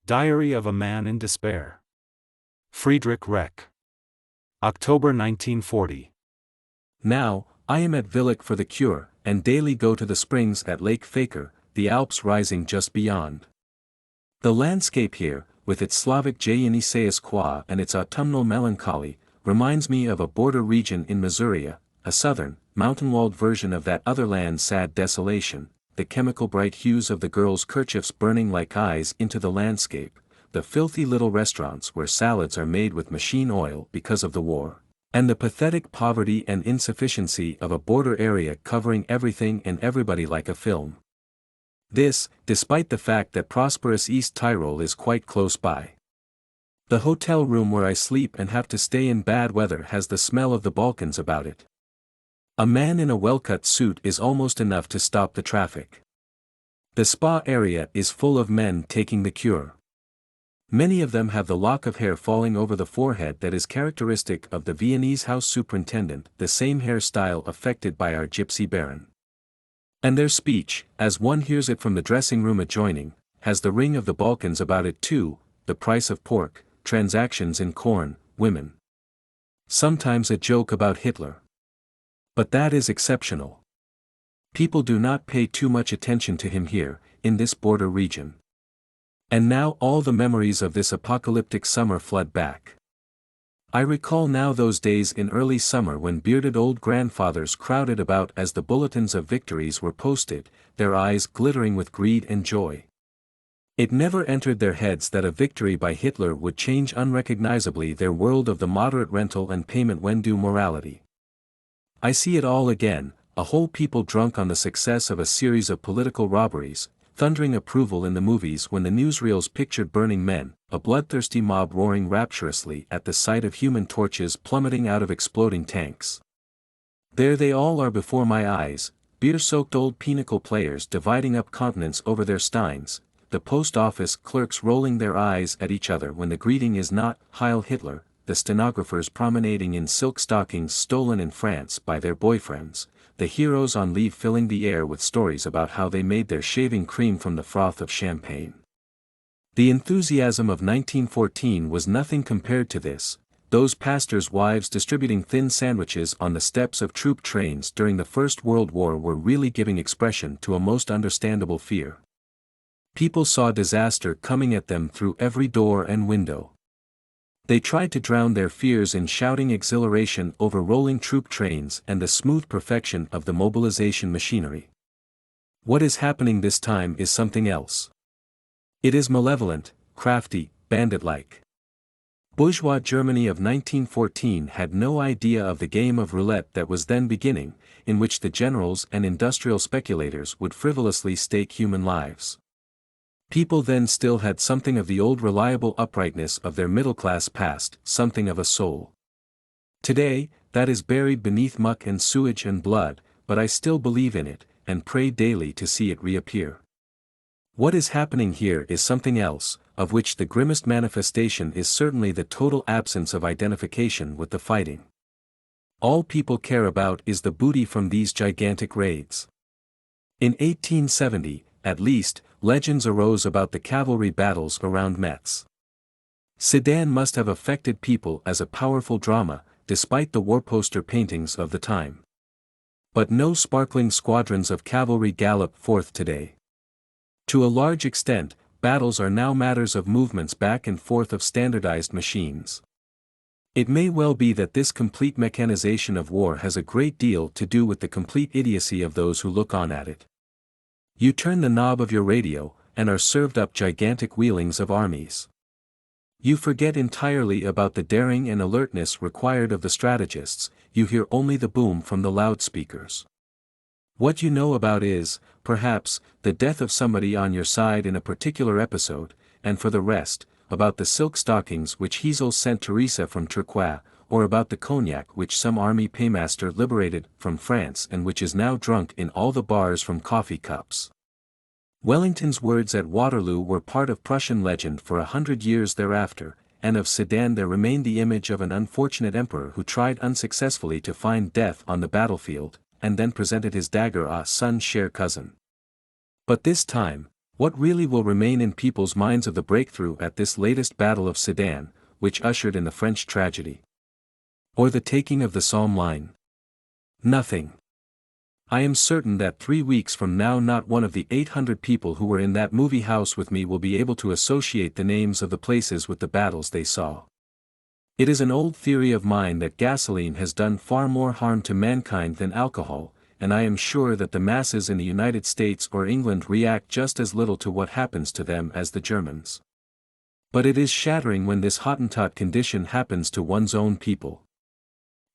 Diary of a Man in Despair. Friedrich Reck. October 1940. Now, I am at Villach for the cure, and daily go to the springs at Lake Faker, the Alps rising just beyond. The landscape here, with its Slavic Janisaeus and its autumnal melancholy, reminds me of a border region in Missouri, a southern, mountain-walled version of that other land's sad desolation, the chemical bright hues of the girls' kerchiefs burning like eyes into the landscape, the filthy little restaurants where salads are made with machine oil because of the war, and the pathetic poverty and insufficiency of a border area covering everything and everybody like a film. This, despite the fact that prosperous East Tyrol is quite close by. The hotel room where I sleep and have to stay in bad weather has the smell of the Balkans about it. A man in a well-cut suit is almost enough to stop the traffic. The spa area is full of men taking the cure. Many of them have the lock of hair falling over the forehead that is characteristic of the Viennese house superintendent, the same hairstyle affected by our gypsy baron. And their speech, as one hears it from the dressing room adjoining, has the ring of the Balkans about it too, the price of pork, transactions in corn, women. Sometimes a joke about Hitler. But that is exceptional. People do not pay too much attention to him here, in this border region. And now all the memories of this apocalyptic summer flood back. I recall now those days in early summer when bearded old grandfathers crowded about as the bulletins of victories were posted, their eyes glittering with greed and joy. It never entered their heads that a victory by Hitler would change unrecognizably their world of the moderate rental and payment when due morality. I see it all again, a whole people drunk on the success of a series of political robberies, thundering approval in the movies when the newsreels pictured burning men, a bloodthirsty mob roaring rapturously at the sight of human torches plummeting out of exploding tanks. There they all are before my eyes, beer-soaked old pinochle players dividing up continents over their steins, the post office clerks rolling their eyes at each other when the greeting is not Heil Hitler, the stenographers promenading in silk stockings stolen in France by their boyfriends, the heroes on leave filling the air with stories about how they made their shaving cream from the froth of champagne. The enthusiasm of 1914 was nothing compared to this, those pastors' wives distributing thin sandwiches on the steps of troop trains during the First World War were really giving expression to a most understandable fear. People saw disaster coming at them through every door and window. They tried to drown their fears in shouting exhilaration over rolling troop trains and the smooth perfection of the mobilization machinery. What is happening this time is something else. It is malevolent, crafty, bandit-like. Bourgeois Germany of 1914 had no idea of the game of roulette that was then beginning, in which the generals and industrial speculators would frivolously stake human lives. People then still had something of the old reliable uprightness of their middle-class past, something of a soul. Today, that is buried beneath muck and sewage and blood, but I still believe in it, and pray daily to see it reappear. What is happening here is something else, of which the grimmest manifestation is certainly the total absence of identification with the fighting. All people care about is the booty from these gigantic raids. In 1870, at least, legends arose about the cavalry battles around Metz. Sedan must have affected people as a powerful drama, despite the war poster paintings of the time. But no sparkling squadrons of cavalry gallop forth today. To a large extent, battles are now matters of movements back and forth of standardized machines. It may well be that this complete mechanization of war has a great deal to do with the complete idiocy of those who look on at it. You turn the knob of your radio, and are served up gigantic wheelings of armies. You forget entirely about the daring and alertness required of the strategists, you hear only the boom from the loudspeakers. What you know about is, perhaps, the death of somebody on your side in a particular episode, and for the rest, about the silk stockings which Hazel sent Teresa from Turquoise, or about the cognac which some army paymaster liberated from France and which is now drunk in all the bars from coffee cups. Wellington's words at Waterloo were part of Prussian legend for 100 years thereafter, and of Sedan there remained the image of an unfortunate emperor who tried unsuccessfully to find death on the battlefield, and then presented his dagger à son cher cousin. But this time, What really will remain in people's minds of the breakthrough at this latest Battle of Sedan, which ushered in the French tragedy? Or the taking of the Somme line? Nothing. I am certain that 3 weeks from now not one of the 800 people who were in that movie house with me will be able to associate the names of the places with the battles they saw. It is an old theory of mine that gasoline has done far more harm to mankind than alcohol, and I am sure that the masses in the United States or England react just as little to what happens to them as the Germans. But it is shattering when this Hottentot condition happens to one's own people.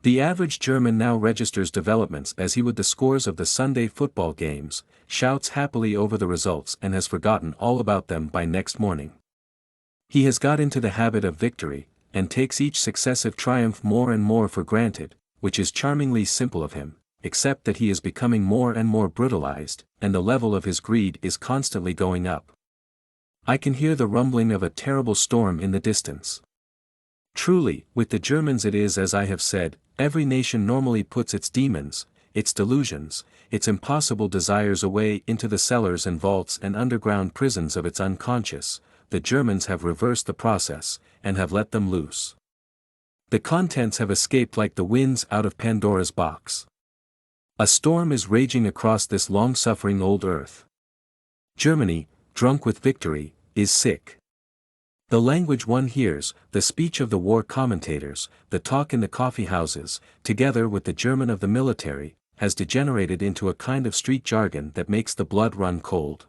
The average German now registers developments as he would the scores of the Sunday football games, shouts happily over the results and has forgotten all about them by next morning. He has got into the habit of victory, and takes each successive triumph more and more for granted, which is charmingly simple of him, except that he is becoming more and more brutalized, and the level of his greed is constantly going up. I can hear the rumbling of a terrible storm in the distance. Truly, with the Germans it is as I have said, every nation normally puts its demons, its delusions, its impossible desires away into the cellars and vaults and underground prisons of its unconscious. The Germans have reversed the process, and have let them loose. The contents have escaped like the winds out of Pandora's box. A storm is raging across this long-suffering old earth. Germany, drunk with victory, is sick. The language one hears, the speech of the war commentators, the talk in the coffee houses, together with the German of the military, has degenerated into a kind of street jargon that makes the blood run cold.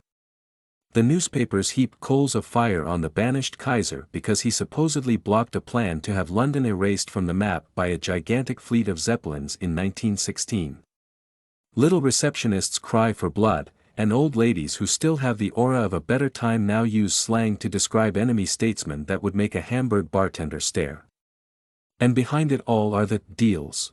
The newspapers heap coals of fire on the banished Kaiser because he supposedly blocked a plan to have London erased from the map by a gigantic fleet of Zeppelins in 1916. Little receptionists cry for blood, and old ladies who still have the aura of a better time now use slang to describe enemy statesmen that would make a Hamburg bartender stare. And behind it all are the deals.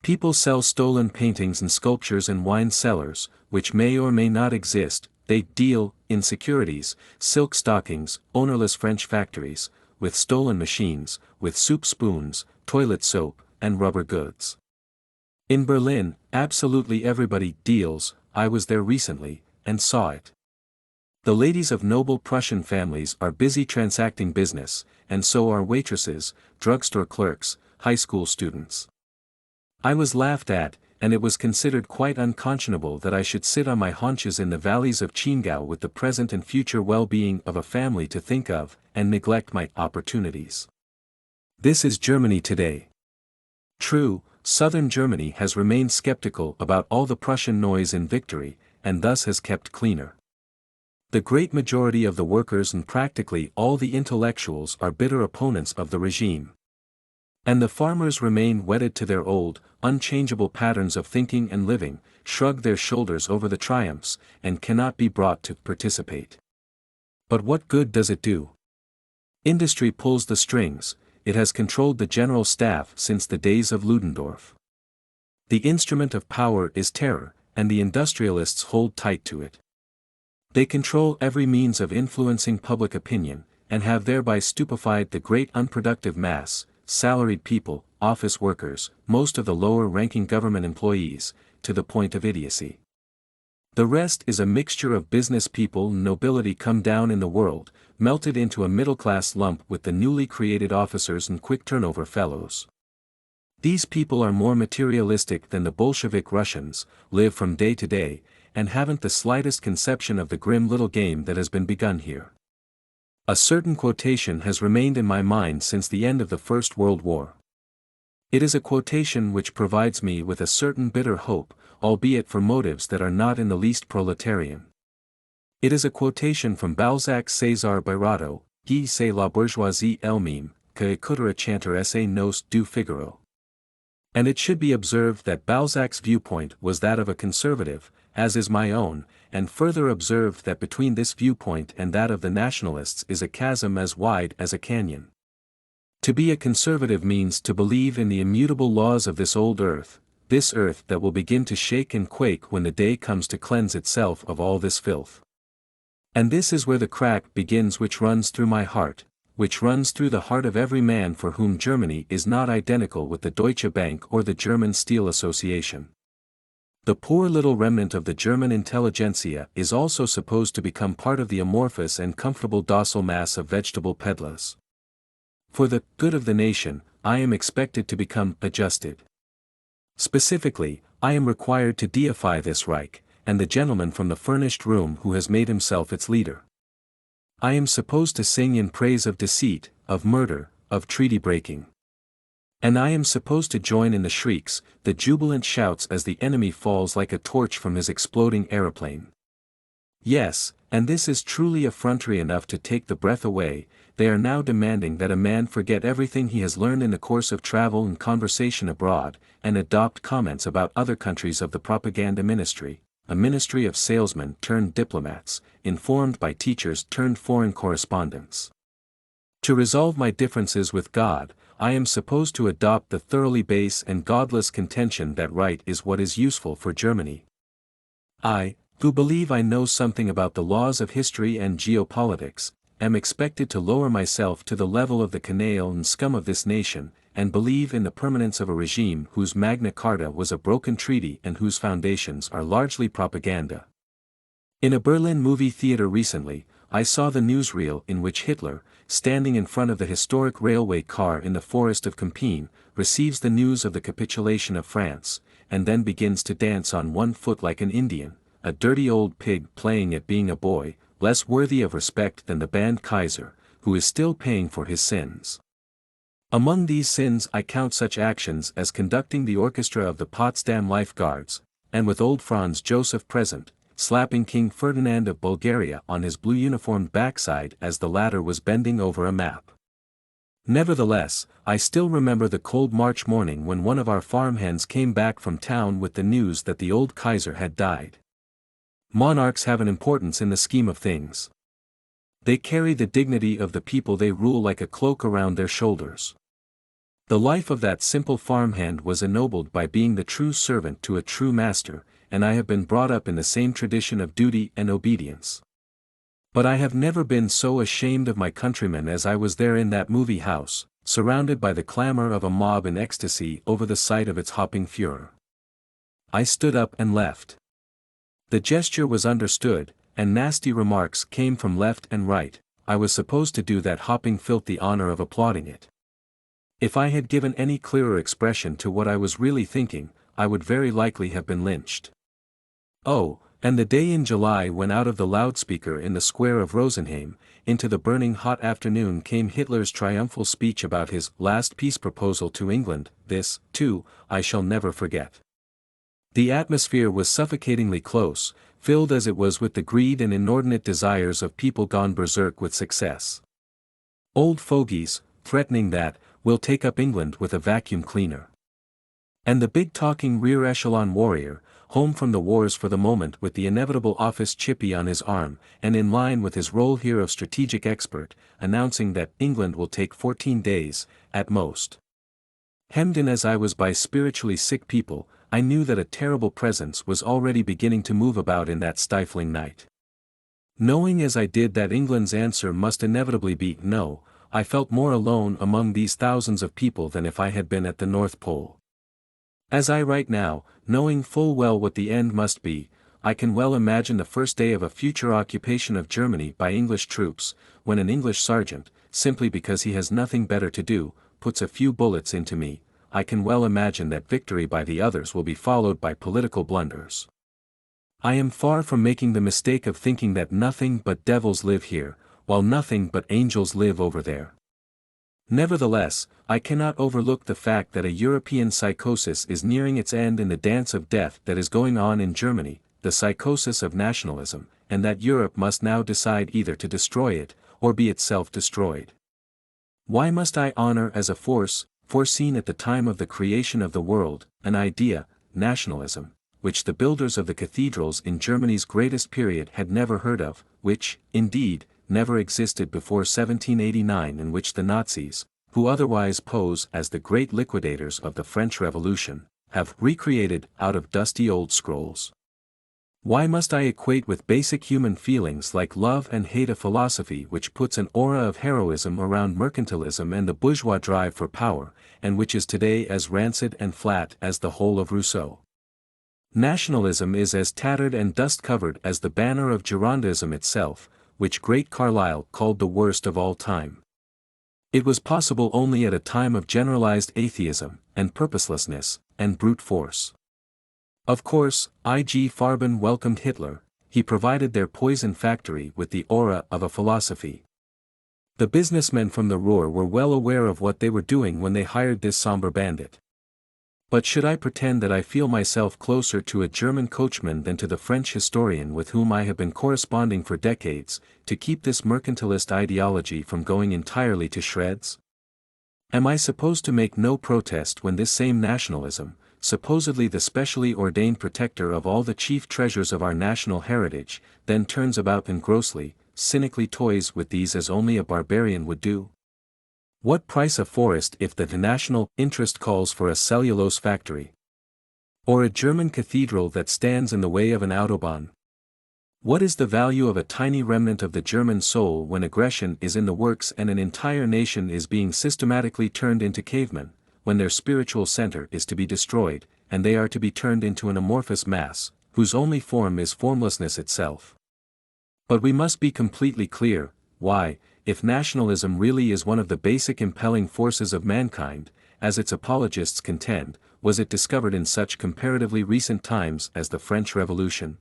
People sell stolen paintings and sculptures in wine cellars, which may or may not exist. They deal in securities, silk stockings, ownerless French factories, with stolen machines, with soup spoons, toilet soap, and rubber goods. In Berlin, absolutely everybody deals. I was there recently, and saw it. The ladies of noble Prussian families are busy transacting business, and so are waitresses, drugstore clerks, high school students. I was laughed at, and it was considered quite unconscionable that I should sit on my haunches in the valleys of Chiemgau with the present and future well-being of a family to think of, and neglect my opportunities. This is Germany today. True, southern Germany has remained skeptical about all the Prussian noise in victory, and thus has kept cleaner. The great majority of the workers and practically all the intellectuals are bitter opponents of the regime. And the farmers remain wedded to their old, unchangeable patterns of thinking and living, shrug their shoulders over the triumphs, and cannot be brought to participate. But what good does it do? Industry pulls the strings. It has controlled the general staff since the days of Ludendorff. The instrument of power is terror, and the industrialists hold tight to it. They control every means of influencing public opinion, and have thereby stupefied the great unproductive mass, salaried people, office workers, most of the lower-ranking government employees, to the point of idiocy. The rest is a mixture of business people and nobility come down in the world, melted into a middle-class lump with the newly created officers and quick-turnover fellows. These people are more materialistic than the Bolshevik Russians, live from day to day, and haven't the slightest conception of the grim little game that has been begun here. A certain quotation has remained in my mind since the end of the First World War. It is a quotation which provides me with a certain bitter hope, albeit for motives that are not in the least proletarian. It is a quotation from Balzac's César Birotteau, qui c'est la bourgeoisie elle-même, que écoutera chanter essaye nos du Figaro. And it should be observed that Balzac's viewpoint was that of a conservative, as is my own, and further observed that between this viewpoint and that of the nationalists is a chasm as wide as a canyon. To be a conservative means to believe in the immutable laws of this old earth, this earth that will begin to shake and quake when the day comes to cleanse itself of all this filth. And this is where the crack begins which runs through my heart, which runs through the heart of every man for whom Germany is not identical with the Deutsche Bank or the German Steel Association. The poor little remnant of the German intelligentsia is also supposed to become part of the amorphous and comfortable docile mass of vegetable peddlers. For the good of the nation, I am expected to become adjusted. Specifically, I am required to deify this Reich, and the gentleman from the furnished room who has made himself its leader. I am supposed to sing in praise of deceit, of murder, of treaty breaking. And I am supposed to join in the shrieks, the jubilant shouts as the enemy falls like a torch from his exploding aeroplane. Yes, and this is truly effrontery enough to take the breath away. They are now demanding that a man forget everything he has learned in the course of travel and conversation abroad, and adopt comments about other countries of the propaganda ministry, a ministry of salesmen turned diplomats, informed by teachers turned foreign correspondents. To resolve my differences with God, I am supposed to adopt the thoroughly base and godless contention that right is what is useful for Germany. I, who believe I know something about the laws of history and geopolitics, am expected to lower myself to the level of the canaille and scum of this nation, and believe in the permanence of a regime whose Magna Carta was a broken treaty and whose foundations are largely propaganda. In a Berlin movie theater recently, I saw the newsreel in which Hitler, standing in front of the historic railway car in the forest of Compiègne, receives the news of the capitulation of France, and then begins to dance on one foot like an Indian, a dirty old pig playing at being a boy, less worthy of respect than the band Kaiser, who is still paying for his sins. Among these sins I count such actions as conducting the orchestra of the Potsdam Life Guards, and with old Franz Joseph present, slapping King Ferdinand of Bulgaria on his blue uniformed backside as the latter was bending over a map. Nevertheless, I still remember the cold March morning when one of our farmhands came back from town with the news that the old Kaiser had died. Monarchs have an importance in the scheme of things. They carry the dignity of the people they rule like a cloak around their shoulders. The life of that simple farmhand was ennobled by being the true servant to a true master, and I have been brought up in the same tradition of duty and obedience. But I have never been so ashamed of my countrymen as I was there in that movie house, surrounded by the clamor of a mob in ecstasy over the sight of its hopping Führer. I stood up and left. The gesture was understood, and nasty remarks came from left and right. I was supposed to do that hopping filth the honor of applauding it. If I had given any clearer expression to what I was really thinking, I would very likely have been lynched. Oh, and the day in July when out of the loudspeaker in the square of Rosenheim, into the burning hot afternoon came Hitler's triumphal speech about his last peace proposal to England. This, too, I shall never forget. The atmosphere was suffocatingly close, filled as it was with the greed and inordinate desires of people gone berserk with success. Old fogies, threatening that, we'll take up England with a vacuum cleaner. And the big talking rear echelon warrior, home from the wars for the moment with the inevitable office chippy on his arm, and in line with his role here of strategic expert, announcing that England will take 14 days, at most. Hemmed in as I was by spiritually sick people, I knew that a terrible presence was already beginning to move about in that stifling night. Knowing as I did that England's answer must inevitably be no, I felt more alone among these thousands of people than if I had been at the North Pole. As I write now, knowing full well what the end must be, I can well imagine the first day of a future occupation of Germany by English troops, when an English sergeant, simply because he has nothing better to do, puts a few bullets into me. I can well imagine that victory by the others will be followed by political blunders. I am far from making the mistake of thinking that nothing but devils live here, while nothing but angels live over there. Nevertheless, I cannot overlook the fact that a European psychosis is nearing its end in the dance of death that is going on in Germany, the psychosis of nationalism, and that Europe must now decide either to destroy it, or be itself destroyed. Why must I honor as a force, foreseen at the time of the creation of the world, an idea, nationalism, which the builders of the cathedrals in Germany's greatest period had never heard of, which, indeed, never existed before 1789, and which the Nazis, who otherwise pose as the great liquidators of the French Revolution, have recreated out of dusty old scrolls? Why must I equate with basic human feelings like love and hate a philosophy which puts an aura of heroism around mercantilism and the bourgeois drive for power, and which is today as rancid and flat as the whole of Rousseau? Nationalism is as tattered and dust-covered as the banner of Girondism itself, which great Carlyle called the worst of all time. It was possible only at a time of generalized atheism, and purposelessness, and brute force. Of course, I.G. Farben welcomed Hitler. He provided their poison factory with the aura of a philosophy. The businessmen from the Ruhr were well aware of what they were doing when they hired this somber bandit. But should I pretend that I feel myself closer to a German coachman than to the French historian with whom I have been corresponding for decades, to keep this mercantilist ideology from going entirely to shreds? Am I supposed to make no protest when this same nationalism, supposedly the specially ordained protector of all the chief treasures of our national heritage, then turns about and grossly, cynically toys with these as only a barbarian would do? What price a forest if the national interest calls for a cellulose factory? Or a German cathedral that stands in the way of an autobahn? What is the value of a tiny remnant of the German soul when aggression is in the works and an entire nation is being systematically turned into cavemen, when their spiritual center is to be destroyed, and they are to be turned into an amorphous mass, whose only form is formlessness itself? But we must be completely clear, why, if nationalism really is one of the basic impelling forces of mankind, as its apologists contend, was it discovered in such comparatively recent times as the French Revolution?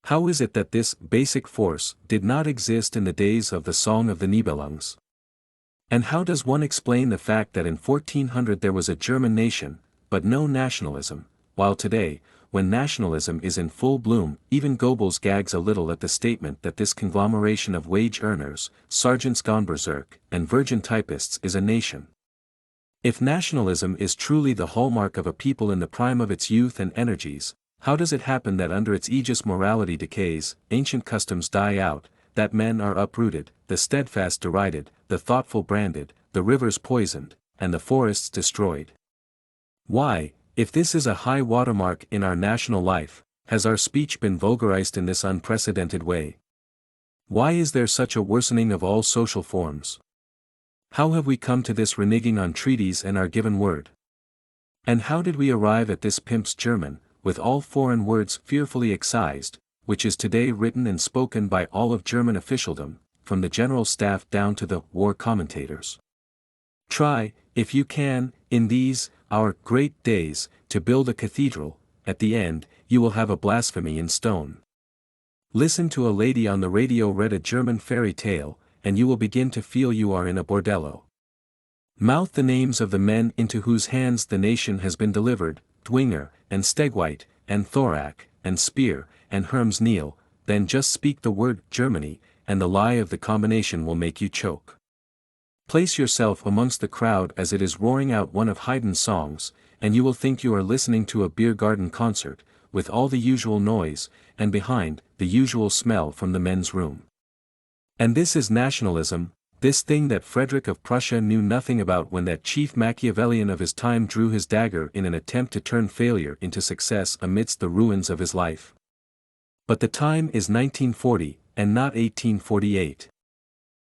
How is it that this basic force did not exist in the days of the Song of the Nibelungs? And how does one explain the fact that in 1400 there was a German nation, but no nationalism, while today, when nationalism is in full bloom, even Goebbels gags a little at the statement that this conglomeration of wage earners, sergeants gone berserk, and virgin typists is a nation? If nationalism is truly the hallmark of a people in the prime of its youth and energies, how does it happen that under its aegis morality decays, ancient customs die out, that men are uprooted, the steadfast derided, the thoughtful branded, the rivers poisoned, and the forests destroyed? Why, if this is a high watermark in our national life, has our speech been vulgarized in this unprecedented way? Why is there such a worsening of all social forms? How have we come to this reneging on treaties and our given word? And how did we arrive at this pimp's German, with all foreign words fearfully excised, which is today written and spoken by all of German officialdom, from the general staff down to the war commentators? Try, if you can, in these, our great days, to build a cathedral. At the end, you will have a blasphemy in stone. Listen to a lady on the radio read a German fairy tale, and you will begin to feel you are in a bordello. Mouth the names of the men into whose hands the nation has been delivered, Dwinger, and Stegweit, and Thorak, and Speer, and Herms Neal, then just speak the word Germany, and the lie of the combination will make you choke. Place yourself amongst the crowd as it is roaring out one of Haydn's songs, and you will think you are listening to a beer garden concert, with all the usual noise, and behind, the usual smell from the men's room. And this is nationalism, this thing that Friedrich of Prussia knew nothing about when that chief Machiavellian of his time drew his dagger in an attempt to turn failure into success amidst the ruins of his life. But the time is 1940, and not 1848.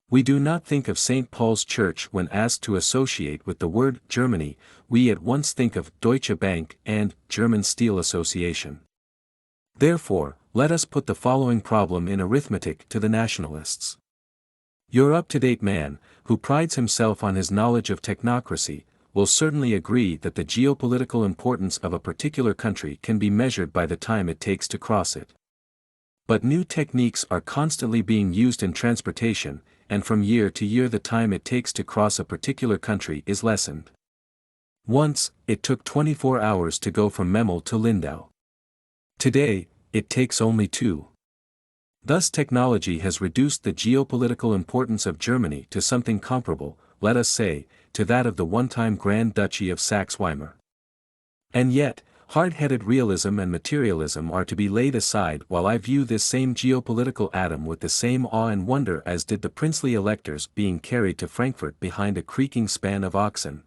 We do not think of St. Paul's Church when asked to associate with the word Germany, we at once think of Deutsche Bank and German Steel Association. Therefore, let us put the following problem in arithmetic to the nationalists. Your up-to-date man, who prides himself on his knowledge of technocracy, will certainly agree that the geopolitical importance of a particular country can be measured by the time it takes to cross it. But new techniques are constantly being used in transportation, and from year to year the time it takes to cross a particular country is lessened. Once, it took 24 hours to go from Memel to Lindau. Today, it takes only 2. Thus technology has reduced the geopolitical importance of Germany to something comparable, let us say, to that of the one-time Grand Duchy of Saxe-Weimar. And yet, hard-headed realism and materialism are to be laid aside while I view this same geopolitical atom with the same awe and wonder as did the princely electors being carried to Frankfurt behind a creaking span of oxen.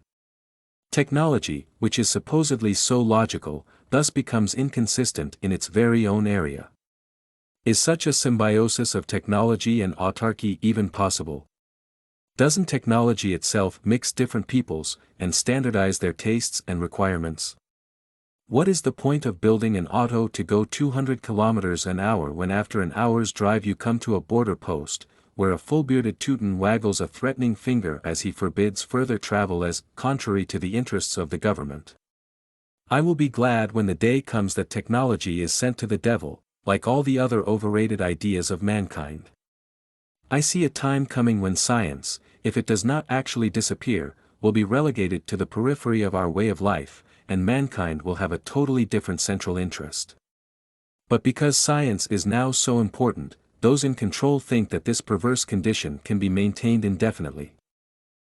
Technology, which is supposedly so logical, thus becomes inconsistent in its very own area. Is such a symbiosis of technology and autarky even possible? Doesn't technology itself mix different peoples, and standardize their tastes and requirements? What is the point of building an auto to go 200 kilometers an hour when after an hour's drive you come to a border post, where a full-bearded Teuton waggles a threatening finger as he forbids further travel as contrary to the interests of the government? I will be glad when the day comes that technology is sent to the devil, like all the other overrated ideas of mankind. I see a time coming when science, if it does not actually disappear, will be relegated to the periphery of our way of life, and mankind will have a totally different central interest. But because science is now so important, those in control think that this perverse condition can be maintained indefinitely.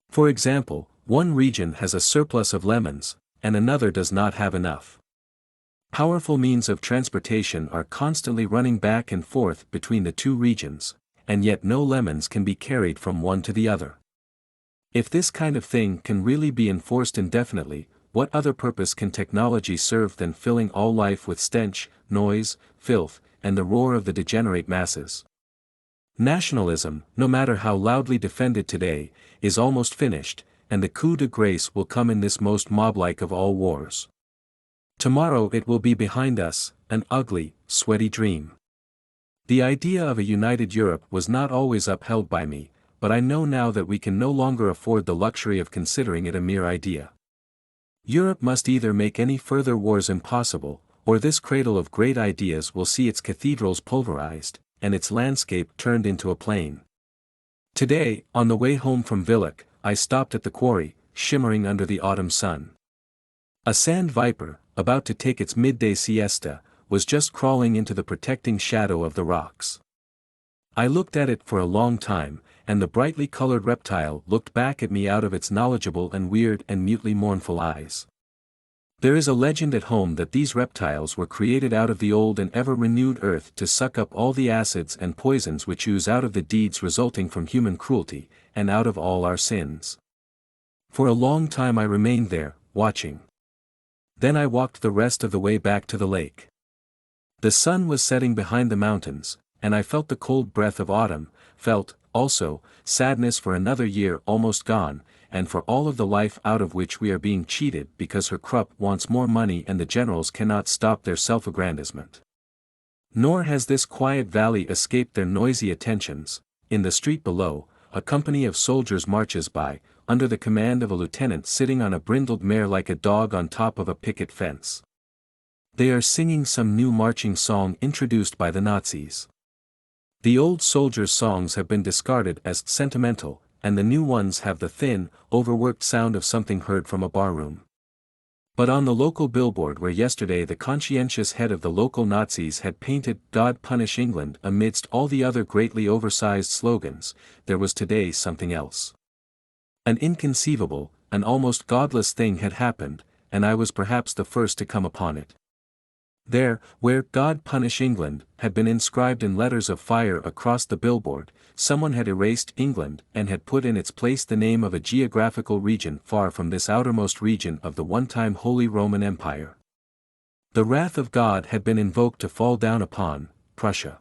For example, one region has a surplus of lemons, and another does not have enough. Powerful means of transportation are constantly running back and forth between the two regions, and yet no lemons can be carried from one to the other. If this kind of thing can really be enforced indefinitely, what other purpose can technology serve than filling all life with stench, noise, filth, and the roar of the degenerate masses? Nationalism, no matter how loudly defended today, is almost finished, and the coup de grace will come in this most mob-like of all wars. Tomorrow it will be behind us, an ugly, sweaty dream. The idea of a united Europe was not always upheld by me, but I know now that we can no longer afford the luxury of considering it a mere idea. Europe must either make any further wars impossible, or this cradle of great ideas will see its cathedrals pulverized, and its landscape turned into a plain. Today, on the way home from Villach, I stopped at the quarry, shimmering under the autumn sun. A sand viper, about to take its midday siesta, was just crawling into the protecting shadow of the rocks. I looked at it for a long time, and the brightly colored reptile looked back at me out of its knowledgeable and weird and mutely mournful eyes. There is a legend at home that these reptiles were created out of the old and ever-renewed earth to suck up all the acids and poisons which ooze out of the deeds resulting from human cruelty, and out of all our sins. For a long time I remained there, watching. Then I walked the rest of the way back to the lake. The sun was setting behind the mountains, and I felt the cold breath of autumn, felt, also, sadness for another year almost gone, and for all of the life out of which we are being cheated because her Krupp wants more money and the generals cannot stop their self-aggrandizement. Nor has this quiet valley escaped their noisy attentions. In the street below, a company of soldiers marches by, under the command of a lieutenant sitting on a brindled mare like a dog on top of a picket fence. They are singing some new marching song introduced by the Nazis. The old soldiers' songs have been discarded as sentimental, and the new ones have the thin, overworked sound of something heard from a barroom. But on the local billboard where yesterday the conscientious head of the local Nazis had painted "God Punish England" amidst all the other greatly oversized slogans, there was today something else. An inconceivable, an almost godless thing had happened, and I was perhaps the first to come upon it. There, where "God Punish England" had been inscribed in letters of fire across the billboard, someone had erased England and had put in its place the name of a geographical region far from this outermost region of the one-time Holy Roman Empire. The wrath of God had been invoked to fall down upon Prussia.